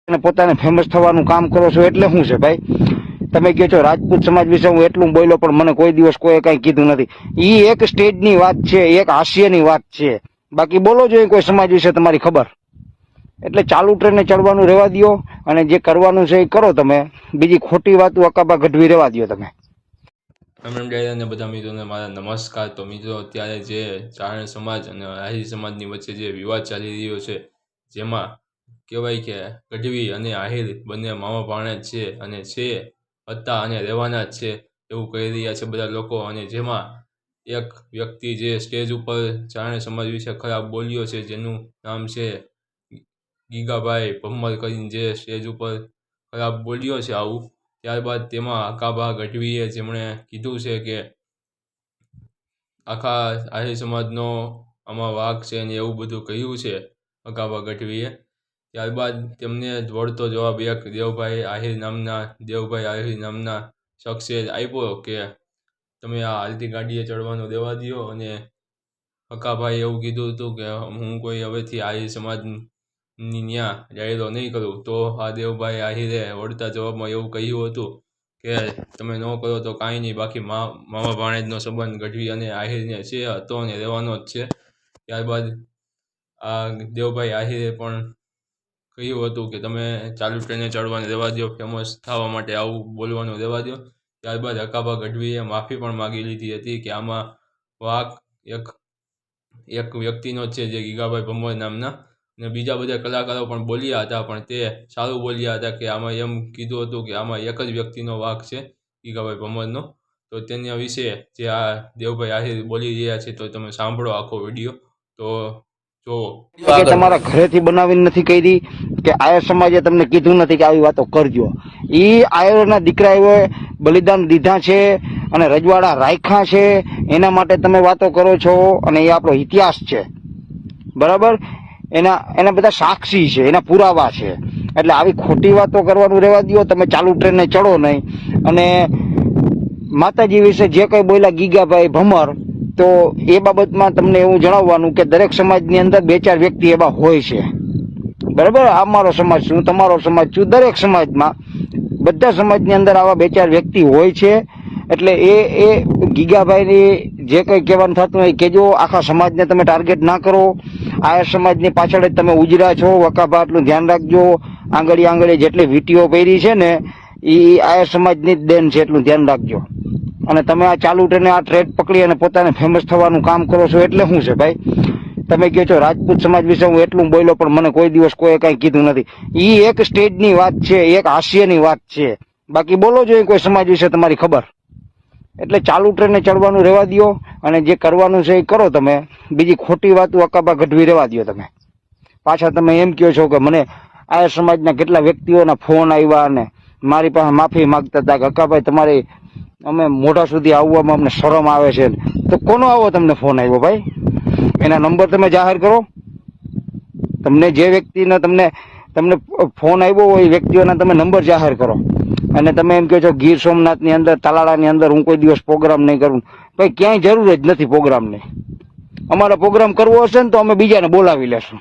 અને પોતાને ફેમસ થવાનું કામ કરો છો એટલે શું છે ભાઈ? તમે કહો છો રાજપૂત સમાજ વિશે હું એટલું બોલ્યો, પણ મને કોઈ દિવસ કોઈ કઈ કીધું નથી. ઈ એક સ્ટેજની વાત છે, એક હાસ્યની વાત છે. બાકી બોલો જોઈએ કોઈ સમાજ વિશે તમારી ખબર. એટલે ચાલુ ટ્રેને ચડવાનું રહેવા દો અને જે કરવાનું છે એ કરો. તમે બીજી ખોટી વાતો અકાબા ગઢવી રહેવા દો તમે. અને બધા મિત્રોને મારા નમસ્કાર. તો મિત્રો, અત્યારે જે ચારણ સમાજ અને આહિર સમાજની વચ્ચે જે વિવાદ ચાલી રહ્યો છે, જેમાં કહેવાય કે ગઢવી અને આહિર બંને મામા ભાણેજ છે અને હતા અને રહેવાના જ છે એવું કહી રહ્યા છે બધા લોકો. અને જેમાં એક વ્યક્તિ જે સ્ટેજ ઉપર ચારણ સમાજ વિશે ખરાબ બોલ્યો છે, જેનું નામ છે ગીગાભાઈ ભમ્મર કરીને, જે સ્ટેજ ઉપર ખરાબ બોલ્યો છે આવું, ત્યારબાદ તેમાં અકાબા ગઢવીએ જેમણે કીધું છે કે આખા આહિર સમાજનો આમાં વાંક છે ને એવું બધું કહ્યું છે અકાબા ગઢવીએ. ત્યારબાદ તેમને વળતો જવાબ એક દેવભાઈ આહિર નામના શખ્સે આપ્યો કે તમે આ હાલતી ગાડીએ ચડવાનું દેવા દો. અને અકાભાઈ એવું કીધું હતું કે હું કોઈ હવેથી આહિર સમાજની ન્યા ડાયરો નહીં કરું. તો આ દેવભાઈ આહિરે વળતા જવાબમાં એવું કહ્યું હતું કે તમે ન કરો તો કાંઈ નહીં, બાકી મામા ભાણેજનો સંબંધ ગઢવી અને આહિરને છે, હતો અને રહેવાનો જ છે. ત્યારબાદ આ દેવભાઈ આહિરે પણ કહ્યું હતું કે તમે ચાલુ ટ્રેને ચડવાનું રહેવા દો, ફેમસ થવા માટે આવું બોલવાનું રહેવા દો. ત્યારબાદ અકાબા ગઢવીએ માફી પણ માગી લીધી હતી કે આમાં વાંક એક વ્યક્તિનો જ છે, જે ગીગાભાઈ ભમ્મર નામના. અને બીજા બધા કલાકારો પણ બોલ્યા હતા, પણ તે સારું બોલ્યા હતા કે આમાં એમ કીધું હતું કે આમાં એક જ વ્યક્તિનો વાંક છે, ગીગાભાઈ ભમ્મરનો. તો તેના વિશે જે આ દેવભાઈ આહિર બોલી રહ્યા છે, તો તમે સાંભળો આખો વિડીયો. તો કે તમારા ઘરેથી બનાવીને નથી કરી કે આયર સમાજે તમને કીધું નથી કે આવી વાતો કરજો. ઈ આયરના દીકરાઓએ બલિદાન દીધા છે અને રજવાડા રાખ્યા છે, એના માટે તમે વાતો કરો છો. અને એ આપણો ઇતિહાસ છે, બરાબર? એના બધા સાક્ષી છે, એના પુરાવા છે. એટલે આવી ખોટી વાતો કરવાનું રહેવા દો. તમે ચાલુ ટ્રેનને ચડો નહીં. અને માતાજી વિશે જે કંઈ બોલ્યા ગીગાભાઈ ભમ્મર, તો એ બાબતમાં તમને એવું જણાવવાનું કે દરેક સમાજની અંદર 2-4 વ્યક્તિ એવા હોય છે, બરાબર? અમારો સમાજ છું, તમારો સમાજ છું, દરેક સમાજમાં બધા સમાજની અંદર આવા 2-4 વ્યક્તિ હોય છે. એટલે એ ગીગાભાઈની જે કંઈ કહેવાનું થતું હોય એ કહેજો. આખા સમાજને તમે ટાર્ગેટ ના કરો. આયર સમાજની પાછળ જ તમે ઉજરા છો. વકાભા એટલું ધ્યાન રાખજો. આંગળી જેટલી વીટીઓ પહેરી છે ને એ આયર સમાજની જ દેન છે, એટલું ધ્યાન રાખજો. અને તમે આ ચાલુ ટ્રેને આ ટ્રેડ પકડી અને પોતાને ફેમસ થવાનું કામ કરો છો એટલે શું છે ભાઈ? તમે કહો છો રાજપૂત સમાજ વિશે હું એટલું બોલ્યો, પણ મને કોઈ દિવસ કોઈ કઈ કીધું નથી. ઈ એક સ્ટેજની વાત છે, એક હાસ્યની વાત છે. બાકી બોલો જોઈએ કોઈ સમાજ વિશે તમારી ખબર. એટલે ચાલુ ટ્રેને ચડવાનું રહેવા દો અને જે કરવાનું છે એ કરો. તમે બીજી ખોટી વાતો અકાબા ગઢવી રહેવા દો તમે. પાછા તમે એમ કહો છો કે મને આયર સમાજના કેટલા વ્યક્તિઓના ફોન આવ્યા અને મારી પાસે માફી માગતા હતા કે અકાભાઈ તમારી અમે મોઢા સુધી આવવામાં અમને શરમ આવે છે. તો કોનો આવો તમને ફોન આવ્યો ભાઈ? એના નંબર તમે જાહેર કરો. તમને જે વ્યક્તિનો તમને ફોન આવ્યો હોય એ વ્યક્તિઓના તમે નંબર જાહેર કરો. અને તમે એમ કહો છો ગીર સોમનાથની અંદર તાલાળાની અંદર હું કોઈ દિવસ પ્રોગ્રામ નહીં કરું. ભાઈ ક્યાંય જરૂર જ નથી પ્રોગ્રામની. અમારે પ્રોગ્રામ કરવો હશે ને તો અમે બીજાને બોલાવી લેશું.